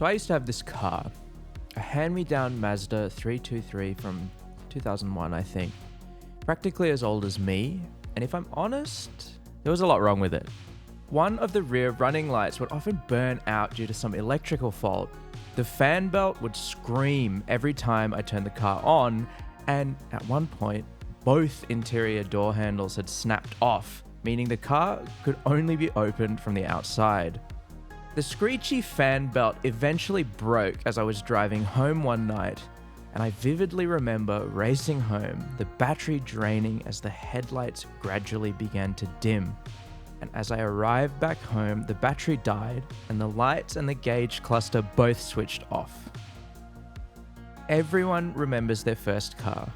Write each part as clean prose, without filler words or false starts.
So I used to have this car, a hand-me-down Mazda 323 from 2001, I think. Practically as old as me, and if I'm honest, there was a lot wrong with it. One of the rear running lights would often burn out due to some electrical fault. The fan belt would scream every time I turned the car on, and at one point, both interior door handles had snapped off, meaning the car could only be opened from the outside. The screechy fan belt eventually broke as I was driving home one night, and I vividly remember racing home, the battery draining as the headlights gradually began to dim. And as I arrived back home, the battery died and the lights and the gauge cluster both switched off. Everyone remembers their first car,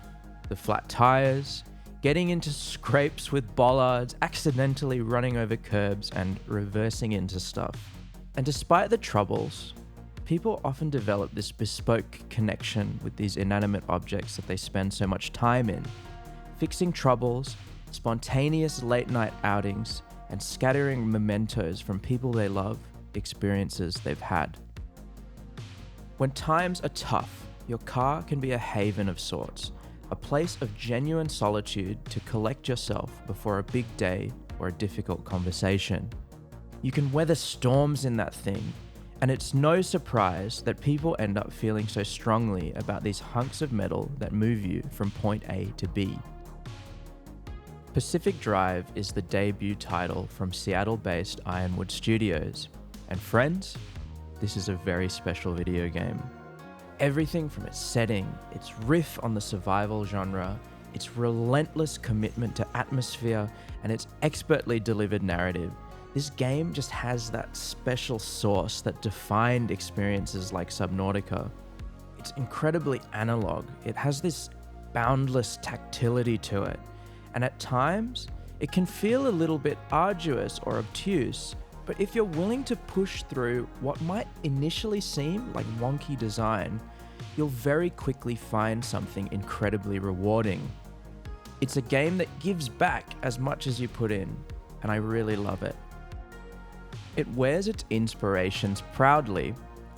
the flat tires, getting into scrapes with bollards, accidentally running over curbs and reversing into stuff. And despite the troubles, people often develop this bespoke connection with these inanimate objects that they spend so much time in, fixing troubles, spontaneous late night outings, and scattering mementos from people they love, experiences they've had. When times are tough, your car can be a haven of sorts, a place of genuine solitude to collect yourself before a big day or a difficult conversation. You can weather storms in that thing, and it's no surprise that people end up feeling so strongly about these hunks of metal that move you from point A to B. Pacific Drive is the debut title from Seattle-based Ironwood Studios. And friends, this is a very special video game. Everything from its setting, its riff on the survival genre, its relentless commitment to atmosphere, and its expertly delivered narrative. This game just has that special sauce that defined experiences like Subnautica. It's incredibly analog. It has this boundless tactility to it. And at times, it can feel a little bit arduous or obtuse, but if you're willing to push through what might initially seem like wonky design, you'll very quickly find something incredibly rewarding. It's a game that gives back as much as you put in, and I really love it. It wears its inspirations proudly,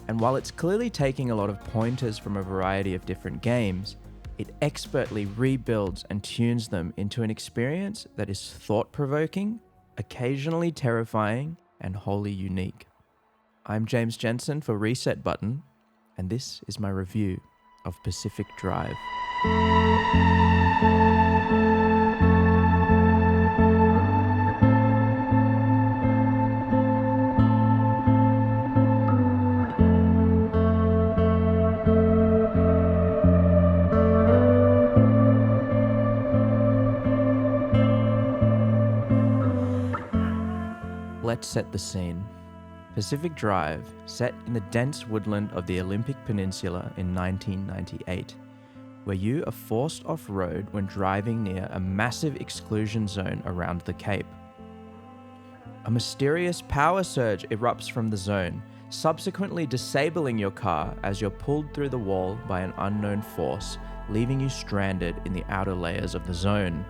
and while it's clearly taking a lot of pointers from a variety of different games, it expertly rebuilds and tunes them into an experience that is thought-provoking, occasionally terrifying, and wholly unique. I'm James Jensen for Reset Button, and this is my review of Pacific Drive. Let's set the scene. Pacific Drive, set in the dense woodland of the Olympic Peninsula in 1998, where you are forced off-road when driving near a massive exclusion zone around the Cape. A mysterious power surge erupts from the zone, subsequently disabling your car as you're pulled through the wall by an unknown force, leaving you stranded in the outer layers of the zone.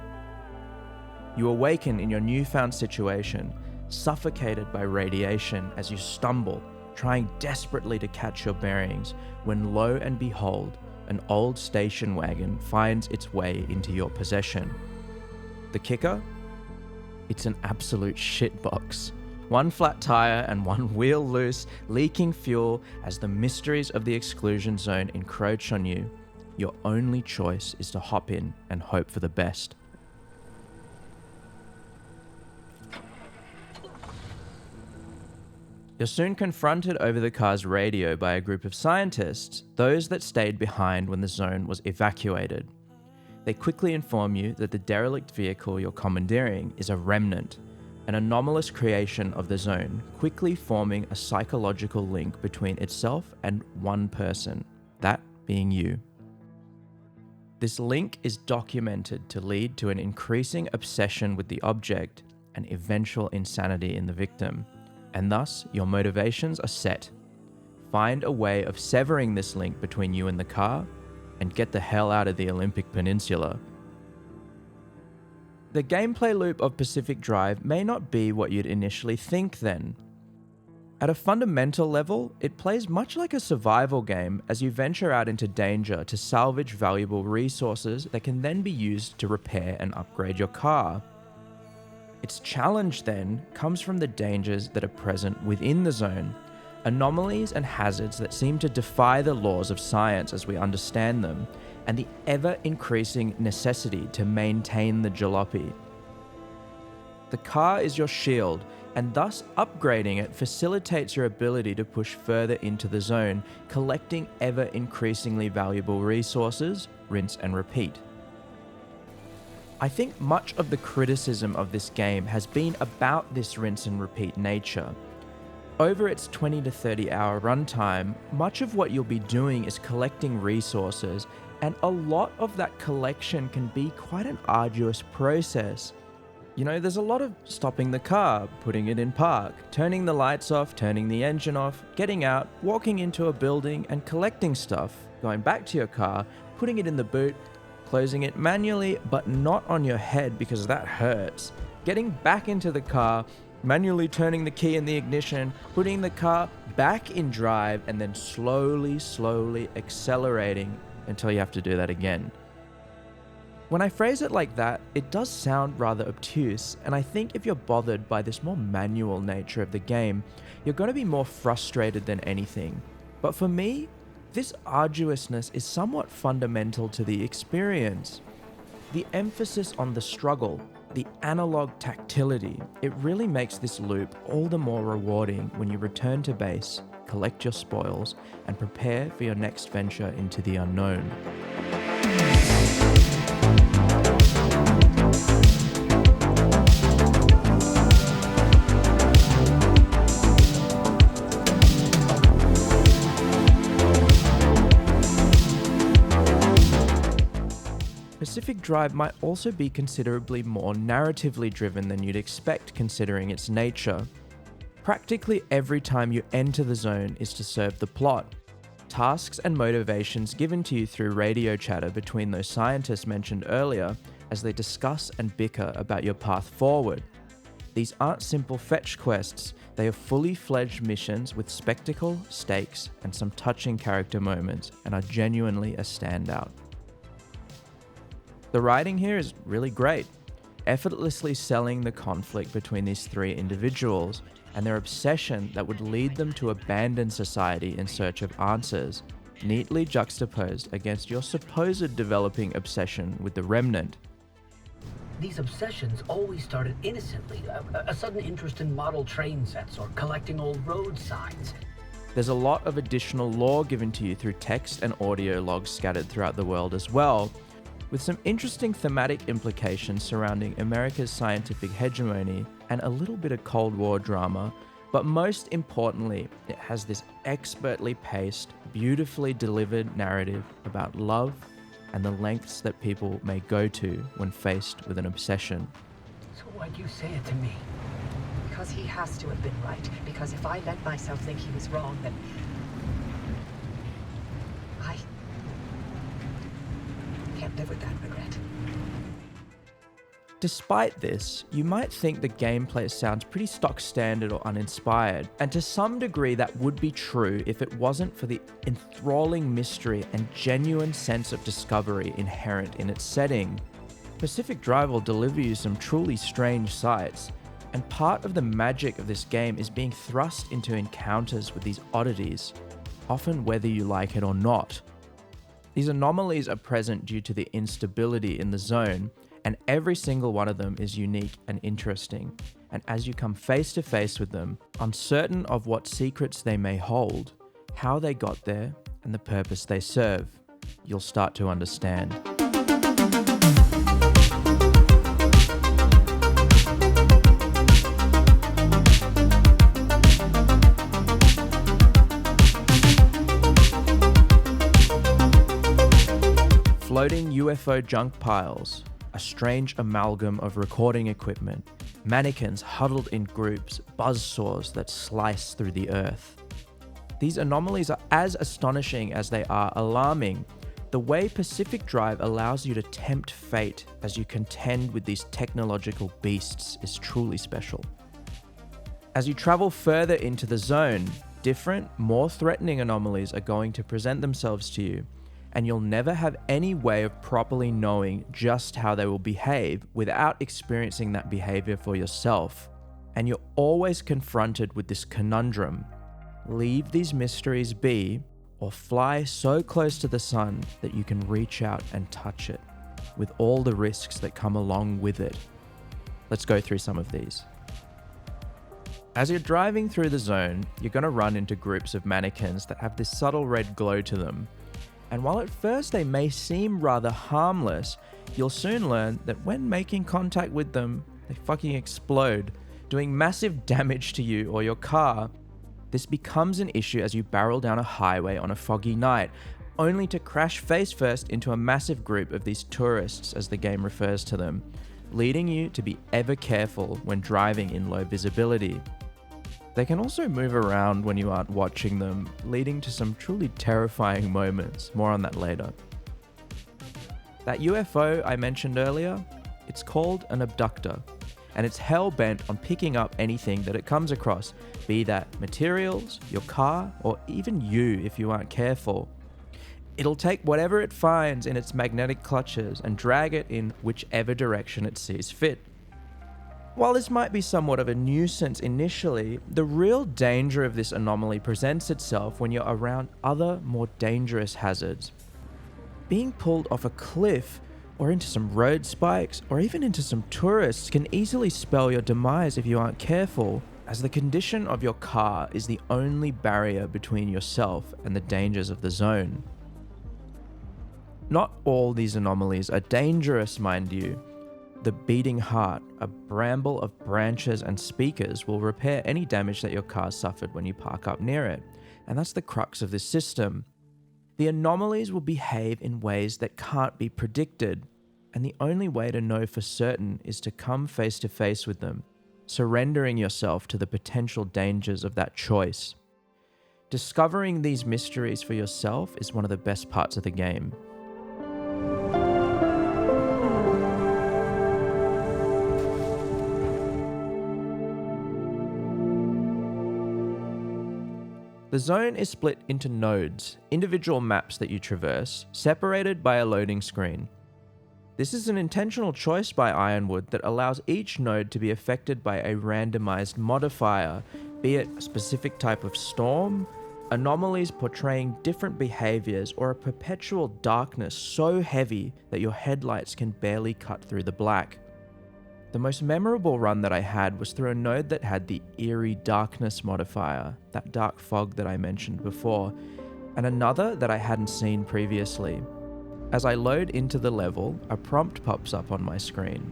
You awaken in your newfound situation, suffocated by radiation as you stumble, trying desperately to catch your bearings, when lo and behold, an old station wagon finds its way into your possession. The kicker? It's an absolute shitbox. One flat tire and one wheel loose, leaking fuel as the mysteries of the exclusion zone encroach on you. Your only choice is to hop in and hope for the best. You're soon confronted over the car's radio by a group of scientists, those that stayed behind when the zone was evacuated. They quickly inform you that the derelict vehicle you're commandeering is a remnant, an anomalous creation of the zone, quickly forming a psychological link between itself and one person, that being you. This link is documented to lead to an increasing obsession with the object and eventual insanity in the victim. And thus, your motivations are set. Find a way of severing this link between you and the car, and get the hell out of the Olympic Peninsula. The gameplay loop of Pacific Drive may not be what you'd initially think then. At a fundamental level, it plays much like a survival game as you venture out into danger to salvage valuable resources that can then be used to repair and upgrade your car. Its challenge then comes from the dangers that are present within the zone, anomalies and hazards that seem to defy the laws of science as we understand them, and the ever-increasing necessity to maintain the jalopy. The car is your shield, and thus upgrading it facilitates your ability to push further into the zone, collecting ever-increasingly valuable resources, rinse and repeat. I think much of the criticism of this game has been about this rinse and repeat nature. Over its 20 to 30 hour runtime, much of what you'll be doing is collecting resources, and a lot of that collection can be quite an arduous process. You know, there's a lot of stopping the car, putting it in park, turning the lights off, turning the engine off, getting out, walking into a building and collecting stuff, going back to your car, putting it in the boot, closing it manually but not on your head because that hurts, getting back into the car, manually turning the key in the ignition, putting the car back in drive, and then slowly accelerating until you have to do that again. When I phrase it like that, it does sound rather obtuse, and I think if you're bothered by this more manual nature of the game, you're going to be more frustrated than anything. But for me, this arduousness is somewhat fundamental to the experience. The emphasis on the struggle, the analog tactility, it really makes this loop all the more rewarding when you return to base, collect your spoils, and prepare for your next venture into the unknown. Pacific Drive might also be considerably more narratively driven than you'd expect considering its nature. Practically every time you enter the zone is to serve the plot. Tasks and motivations given to you through radio chatter between those scientists mentioned earlier as they discuss and bicker about your path forward. These aren't simple fetch quests, they are fully fledged missions with spectacle, stakes, and some touching character moments, and are genuinely a standout. The writing here is really great, effortlessly selling the conflict between these three individuals and their obsession that would lead them to abandon society in search of answers, neatly juxtaposed against your supposed developing obsession with the remnant. These obsessions always started innocently, a sudden interest in model train sets or collecting old road signs. There's a lot of additional lore given to you through text and audio logs scattered throughout the world as well, with some interesting thematic implications surrounding America's scientific hegemony and a little bit of Cold War drama, but most importantly, it has this expertly paced, beautifully delivered narrative about love and the lengths that people may go to when faced with an obsession. So why'd you say it to me? Because he has to have been right. Because if I let myself think he was wrong, then I can't live with that regret. Despite this, you might think the gameplay sounds pretty stock standard or uninspired, and to some degree that would be true if it wasn't for the enthralling mystery and genuine sense of discovery inherent in its setting. Pacific Drive will deliver you some truly strange sights, and part of the magic of this game is being thrust into encounters with these oddities, often whether you like it or not. These anomalies are present due to the instability in the zone, and every single one of them is unique and interesting. And as you come face to face with them, uncertain of what secrets they may hold, how they got there, and the purpose they serve, you'll start to understand. Floating UFO junk piles, a strange amalgam of recording equipment, mannequins huddled in groups, buzzsaws that slice through the earth. These anomalies are as astonishing as they are alarming. The way Pacific Drive allows you to tempt fate as you contend with these technological beasts is truly special. As you travel further into the zone, different, more threatening anomalies are going to present themselves to you, and you'll never have any way of properly knowing just how they will behave without experiencing that behavior for yourself. And you're always confronted with this conundrum: leave these mysteries be, or fly so close to the sun that you can reach out and touch it, with all the risks that come along with it. Let's go through some of these. As you're driving through the zone, you're going to run into groups of mannequins that have this subtle red glow to them. And while at first they may seem rather harmless, you'll soon learn that when making contact with them, they fucking explode, doing massive damage to you or your car. This becomes an issue as you barrel down a highway on a foggy night, only to crash face first into a massive group of these tourists, as the game refers to them, leading you to be ever careful when driving in low visibility. They can also move around when you aren't watching them, leading to some truly terrifying moments. More on that later. That UFO I mentioned earlier, it's called an abductor, and it's hell-bent on picking up anything that it comes across, be that materials, your car, or even you if you aren't careful. It'll take whatever it finds in its magnetic clutches and drag it in whichever direction it sees fit. While this might be somewhat of a nuisance initially, the real danger of this anomaly presents itself when you're around other, more dangerous hazards. Being pulled off a cliff, or into some road spikes, or even into some tourists can easily spell your demise if you aren't careful, as the condition of your car is the only barrier between yourself and the dangers of the zone. Not all these anomalies are dangerous, mind you. The beating heart, a bramble of branches and speakers, will repair any damage that your car suffered when you park up near it, and that's the crux of this system. The anomalies will behave in ways that can't be predicted, and the only way to know for certain is to come face to face with them, surrendering yourself to the potential dangers of that choice. Discovering these mysteries for yourself is one of the best parts of the game. The zone is split into nodes, individual maps that you traverse, separated by a loading screen. This is an intentional choice by Ironwood that allows each node to be affected by a randomized modifier, be it a specific type of storm, anomalies portraying different behaviors, or a perpetual darkness so heavy that your headlights can barely cut through the black. The most memorable run that I had was through a node that had the eerie darkness modifier, that dark fog that I mentioned before, and another that I hadn't seen previously. As I load into the level, a prompt pops up on my screen.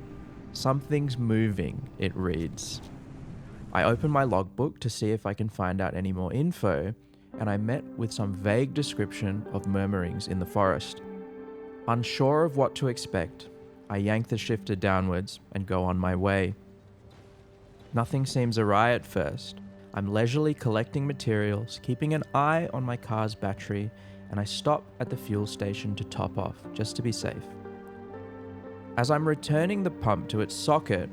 "Something's moving," it reads. I open my logbook to see if I can find out any more info, and I met with some vague description of murmurings in the forest. Unsure of what to expect, I yank the shifter downwards and go on my way. Nothing seems awry at first. I'm leisurely collecting materials, keeping an eye on my car's battery, and I stop at the fuel station to top off, just to be safe. As I'm returning the pump to its socket,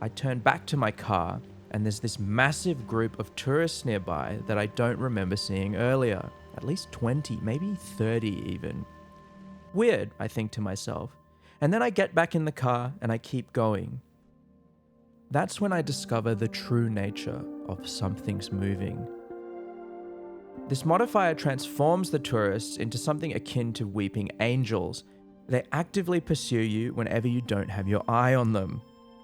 I turn back to my car, and there's this massive group of tourists nearby that I don't remember seeing earlier. At least 20, maybe 30 even. Weird, I think to myself. And then I get back in the car and I keep going. That's when I discover the true nature of something's moving. This modifier transforms the tourists into something akin to weeping angels. They actively pursue you whenever you don't have your eye on them.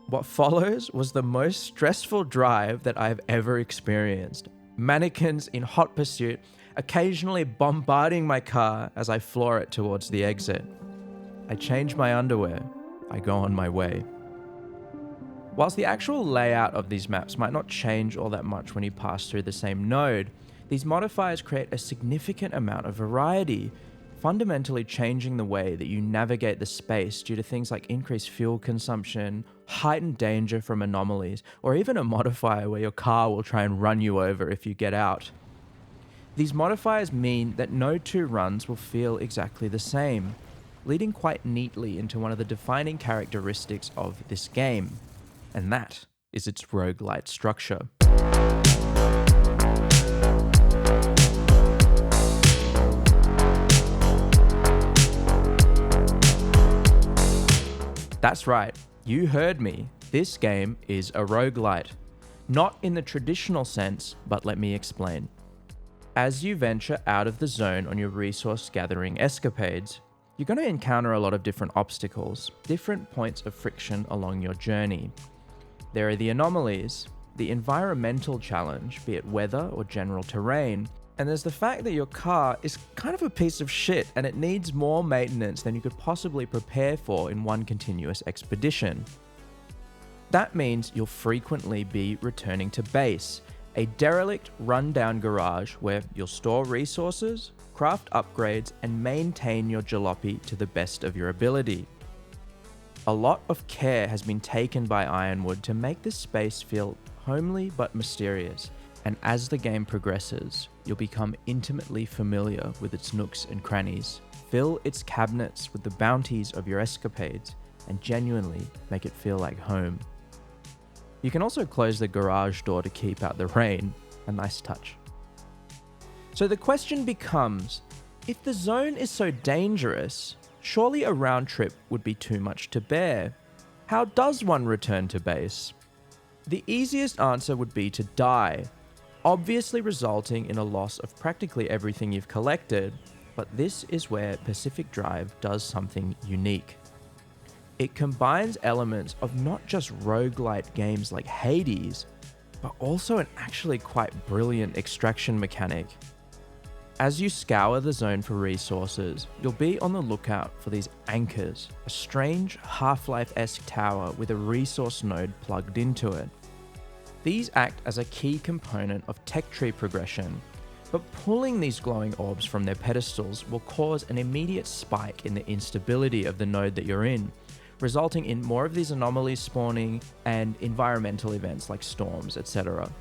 What follows was the most stressful drive that I've ever experienced. Mannequins in hot pursuit, occasionally bombarding my car as I floor it towards the exit. I change my underwear. I go on my way. Whilst the actual layout of these maps might not change all that much when you pass through the same node, these modifiers create a significant amount of variety, fundamentally changing the way that you navigate the space due to things like increased fuel consumption, heightened danger from anomalies, or even a modifier where your car will try and run you over if you get out. These modifiers mean that no two runs will feel exactly the same, leading quite neatly into one of the defining characteristics of this game, and that is its roguelite structure. That's right, you heard me. This game is a roguelite. Not in the traditional sense, but let me explain. As you venture out of the zone on your resource gathering escapades, you're going to encounter a lot of different obstacles, different points of friction along your journey. There are the anomalies, the environmental challenge, be it weather or general terrain, and there's the fact that your car is kind of a piece of shit and it needs more maintenance than you could possibly prepare for in one continuous expedition. That means you'll frequently be returning to base, a derelict, run-down garage where you'll store resources, craft upgrades, and maintain your jalopy to the best of your ability. A lot of care has been taken by Ironwood to make this space feel homely but mysterious, and as the game progresses, you'll become intimately familiar with its nooks and crannies, fill its cabinets with the bounties of your escapades, and genuinely make it feel like home. You can also close the garage door to keep out the rain, a nice touch. So the question becomes, if the zone is so dangerous, surely a round trip would be too much to bear. How does one return to base? The easiest answer would be to die, obviously resulting in a loss of practically everything you've collected, but this is where Pacific Drive does something unique. It combines elements of not just roguelite games like Hades, but also an actually quite brilliant extraction mechanic. As you scour the zone for resources, you'll be on the lookout for these anchors, a strange Half-Life-esque tower with a resource node plugged into it. These act as a key component of tech tree progression, but pulling these glowing orbs from their pedestals will cause an immediate spike in the instability of the node that you're in, resulting in more of these anomalies spawning and environmental events like storms, etc.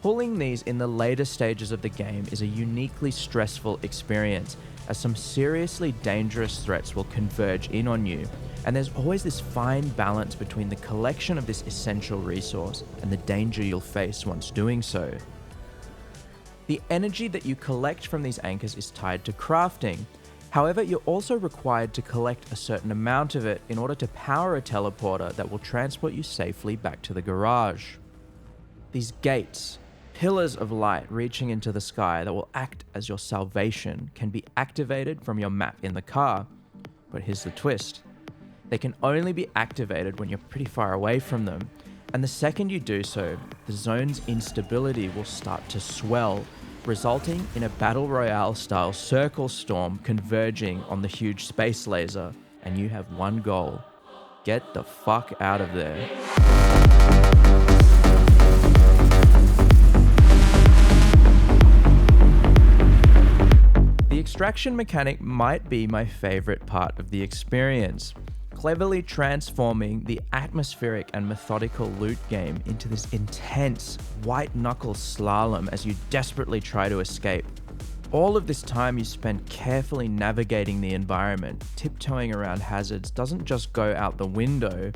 Pulling these in the later stages of the game is a uniquely stressful experience, as some seriously dangerous threats will converge in on you, and there's always this fine balance between the collection of this essential resource and the danger you'll face once doing so. The energy that you collect from these anchors is tied to crafting. However, you're also required to collect a certain amount of it in order to power a teleporter that will transport you safely back to the garage. These gates, pillars of light reaching into the sky that will act as your salvation, can be activated from your map in the car. But here's the twist. They can only be activated when you're pretty far away from them, and the second you do so, the zone's instability will start to swell, resulting in a battle royale style circle storm converging on the huge space laser, and you have one goal: get the fuck out of there. The extraction mechanic might be my favorite part of the experience, cleverly transforming the atmospheric and methodical loot game into this intense white-knuckle slalom as you desperately try to escape. All of this time you spend carefully navigating the environment, tiptoeing around hazards, doesn't just go out the window,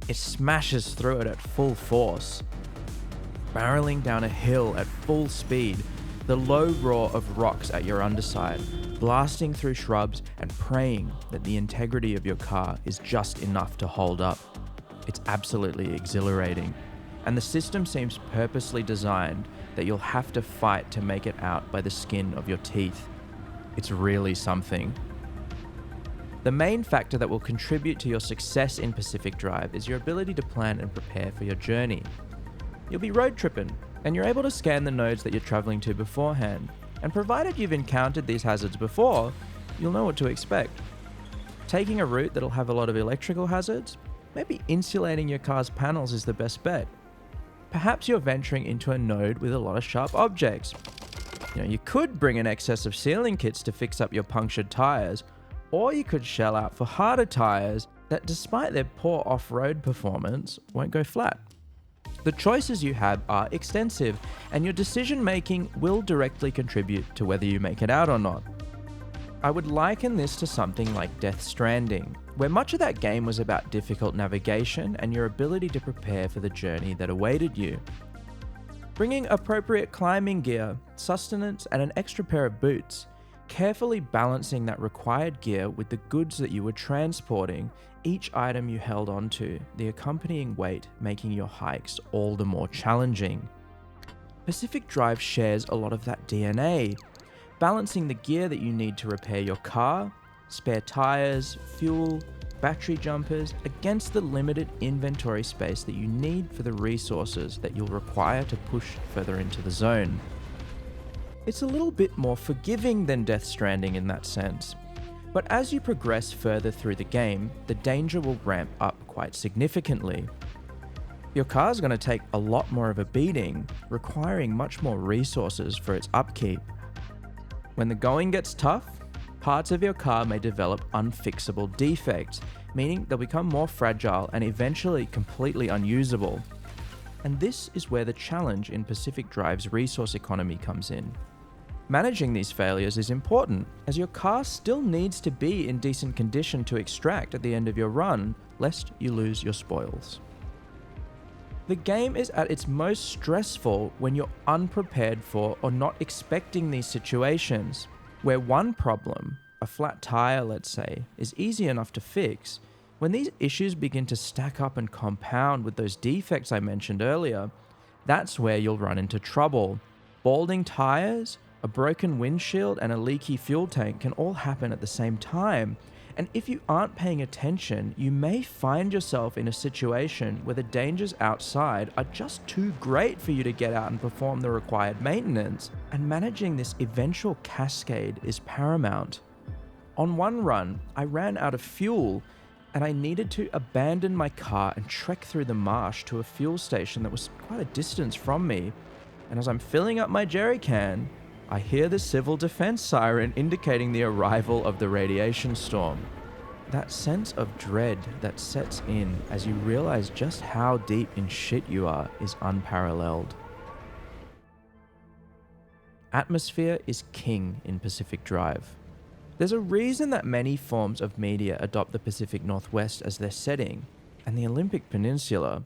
it smashes through it at full force. Barreling down a hill at full speed, the low roar of rocks at your underside, blasting through shrubs and praying that the integrity of your car is just enough to hold up. It's absolutely exhilarating, and the system seems purposely designed that you'll have to fight to make it out by the skin of your teeth. It's really something. The main factor that will contribute to your success in Pacific Drive is your ability to plan and prepare for your journey. You'll be road tripping, and you're able to scan the nodes that you're traveling to beforehand, and provided you've encountered these hazards before, you'll know what to expect. Taking a route that'll have a lot of electrical hazards, maybe insulating your car's panels is the best bet. Perhaps you're venturing into a node with a lot of sharp objects. You could bring an excess of sealing kits to fix up your punctured tires, or you could shell out for harder tires that, despite their poor off-road performance, won't go flat. The choices you have are extensive, and your decision-making will directly contribute to whether you make it out or not. I would liken this to something like Death Stranding, where much of that game was about difficult navigation and your ability to prepare for the journey that awaited you. Bringing appropriate climbing gear, sustenance, and an extra pair of boots, Carefully balancing that required gear with the goods that you were transporting, each item you held onto, the accompanying weight making your hikes all the more challenging. Pacific Drive shares a lot of that DNA, balancing the gear that you need to repair your car, spare tires, fuel, battery jumpers against the limited inventory space that you need for the resources that you'll require to push further into the zone. It's a little bit more forgiving than Death Stranding in that sense, but as you progress further through the game, the danger will ramp up quite significantly. Your car's going to take a lot more of a beating, requiring much more resources for its upkeep. When the going gets tough, parts of your car may develop unfixable defects, meaning they'll become more fragile and eventually completely unusable. And this is where the challenge in Pacific Drive's resource economy comes in. Managing these failures is important, as your car still needs to be in decent condition to extract at the end of your run, lest you lose your spoils. The game is at its most stressful when you're unprepared for or not expecting these situations, where one problem, a flat tire let's say, is easy enough to fix. When these issues begin to stack up and compound with those defects I mentioned earlier, that's where you'll run into trouble. Balding tires, a broken windshield, and a leaky fuel tank can all happen at the same time. And if you aren't paying attention, you may find yourself in a situation where the dangers outside are just too great for you to get out and perform the required maintenance, and managing this eventual cascade is paramount. On one run, I ran out of fuel, and I needed to abandon my car and trek through the marsh to a fuel station that was quite a distance from me. And as I'm filling up my jerry can, I hear the civil defense siren indicating the arrival of the radiation storm. That sense of dread that sets in as you realize just how deep in shit you are is unparalleled. Atmosphere is king in Pacific Drive. There's a reason that many forms of media adopt the Pacific Northwest as their setting, and the Olympic Peninsula.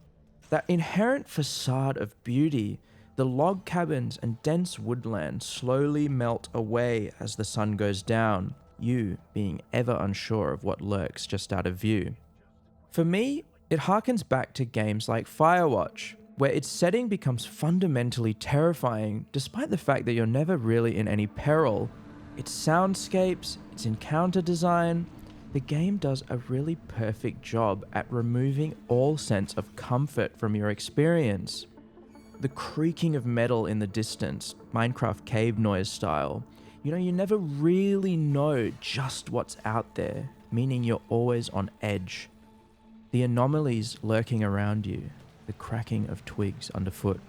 That inherent facade of beauty, the log cabins and dense woodland slowly melt away as the sun goes down, you being ever unsure of what lurks just out of view. For me, it harkens back to games like Firewatch, where its setting becomes fundamentally terrifying despite the fact that you're never really in any peril. Its soundscapes, its encounter design, the game does a really perfect job at removing all sense of comfort from your experience. The creaking of metal in the distance, Minecraft cave noise style. You never really know just what's out there, meaning you're always on edge. The anomalies lurking around you, the cracking of twigs underfoot.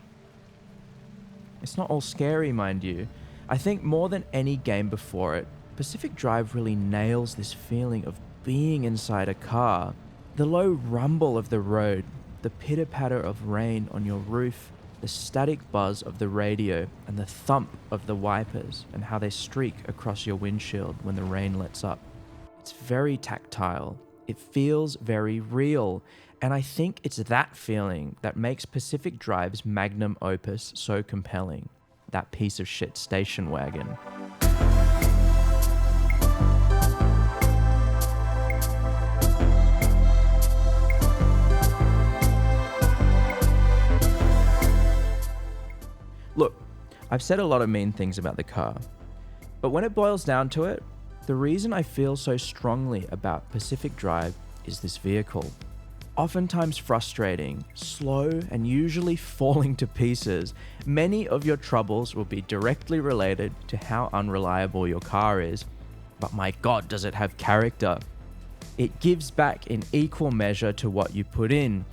It's not all scary, mind you. I think more than any game before it, Pacific Drive really nails this feeling of being inside a car. The low rumble of the road, the pitter-patter of rain on your roof, the static buzz of the radio, and the thump of the wipers and how they streak across your windshield when the rain lets up. It's very tactile. It feels very real. And I think it's that feeling that makes Pacific Drive's magnum opus so compelling. That piece of shit station wagon. Look, I've said a lot of mean things about the car, but when it boils down to it, the reason I feel so strongly about Pacific Drive is this vehicle. Oftentimes frustrating, slow, and usually falling to pieces, many of your troubles will be directly related to how unreliable your car is, but my God, does it have character. It gives back in equal measure to what you put in.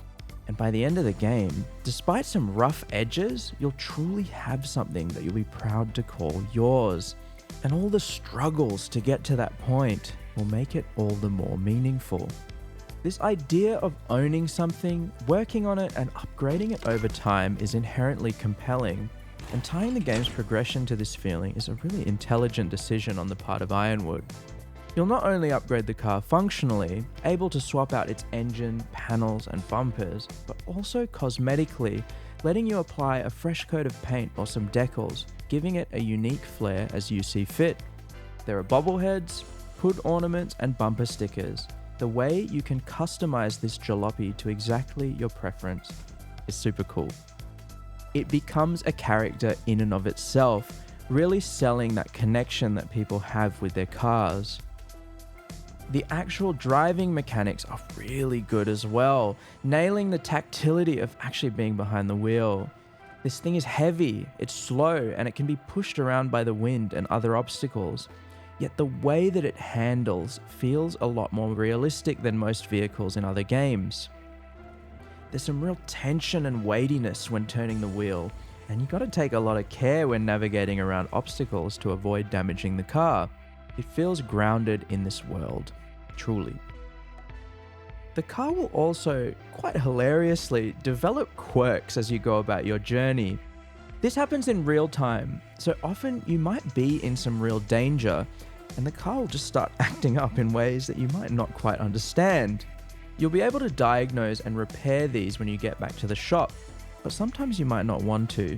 And by the end of the game, despite some rough edges, you'll truly have something that you'll be proud to call yours. And all the struggles to get to that point will make it all the more meaningful. This idea of owning something, working on it, and upgrading it over time is inherently compelling. And tying the game's progression to this feeling is a really intelligent decision on the part of Ironwood. You'll not only upgrade the car functionally, able to swap out its engine, panels, and bumpers, but also cosmetically, letting you apply a fresh coat of paint or some decals, giving it a unique flair as you see fit. There are bobbleheads, hood ornaments, and bumper stickers. The way you can customize this jalopy to exactly your preference is super cool. It becomes a character in and of itself, really selling that connection that people have with their cars. The actual driving mechanics are really good as well, nailing the tactility of actually being behind the wheel. This thing is heavy, it's slow, and it can be pushed around by the wind and other obstacles. Yet the way that it handles feels a lot more realistic than most vehicles in other games. There's some real tension and weightiness when turning the wheel, and you've got to take a lot of care when navigating around obstacles to avoid damaging the car. It feels grounded in this world, truly. The car will also, quite hilariously, develop quirks as you go about your journey. This happens in real time, so often you might be in some real danger, and the car will just start acting up in ways that you might not quite understand. You'll be able to diagnose and repair these when you get back to the shop, but sometimes you might not want to.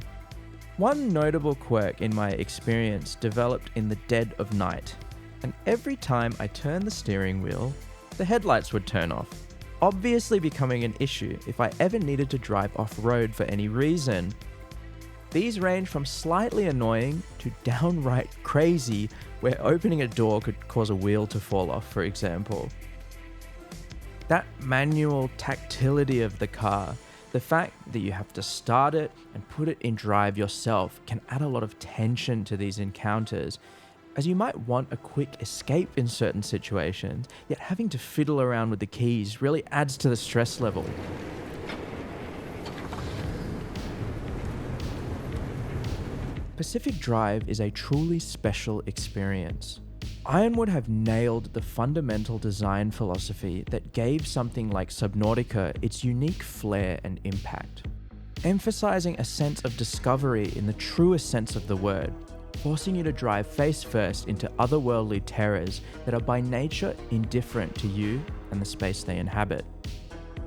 One notable quirk in my experience developed in the dead of night, and every time I turned the steering wheel, the headlights would turn off, obviously becoming an issue if I ever needed to drive off-road for any reason. These range from slightly annoying to downright crazy, where opening a door could cause a wheel to fall off, for example. That manual tactility of the car, the fact that you have to start it and put it in drive yourself, can add a lot of tension to these encounters, as you might want a quick escape in certain situations, yet having to fiddle around with the keys really adds to the stress level. Pacific Drive is a truly special experience. Ironwood have nailed the fundamental design philosophy that gave something like Subnautica its unique flair and impact, emphasizing a sense of discovery in the truest sense of the word, forcing you to drive face first into otherworldly terrors that are by nature indifferent to you and the space they inhabit.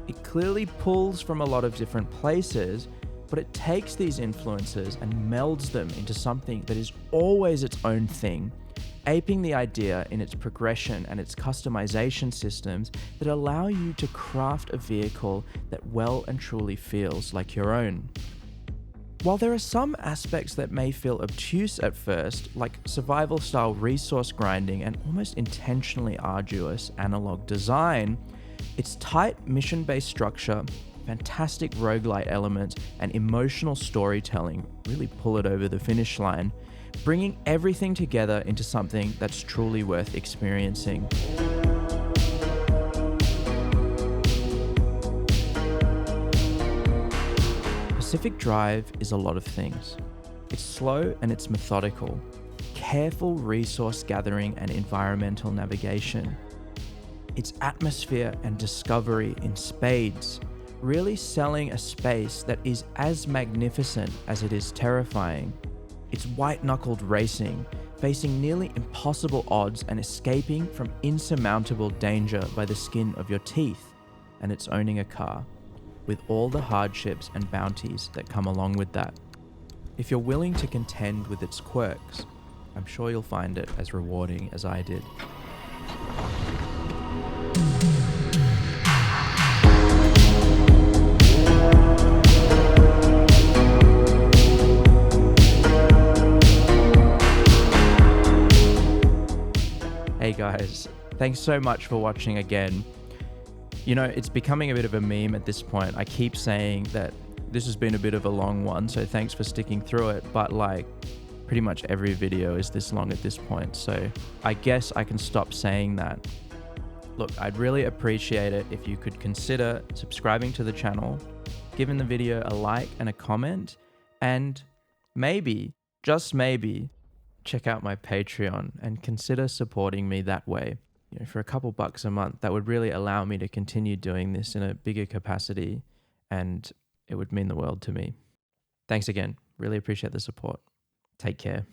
It clearly pulls from a lot of different places, but it takes these influences and melds them into something that is always its own thing, aping the idea in its progression and its customization systems that allow you to craft a vehicle that well and truly feels like your own. While there are some aspects that may feel obtuse at first, like survival-style resource grinding and almost intentionally arduous analog design, its tight mission-based structure, fantastic roguelite elements, and emotional storytelling really pull it over the finish line, bringing everything together into something that's truly worth experiencing. Pacific Drive is a lot of things. It's slow and it's methodical, careful resource gathering and environmental navigation. It's atmosphere and discovery in spades, really selling a space that is as magnificent as it is terrifying. It's white-knuckled racing, facing nearly impossible odds and escaping from insurmountable danger by the skin of your teeth. And it's owning a car, with all the hardships and bounties that come along with that. If you're willing to contend with its quirks, I'm sure you'll find it as rewarding as I did. Hey guys, thanks so much for watching again. You know, it's becoming a bit of a meme at this point. I keep saying that this has been a bit of a long one, so thanks for sticking through it, but like pretty much every video is this long at this point, so I guess I can stop saying that. Look, I'd really appreciate it if you could consider subscribing to the channel, giving the video a like and a comment, and maybe, just maybe, check out my Patreon and consider supporting me that way. You know, for a couple bucks a month, that would really allow me to continue doing this in a bigger capacity, and it would mean the world to me. Thanks again. Really appreciate the support. Take care.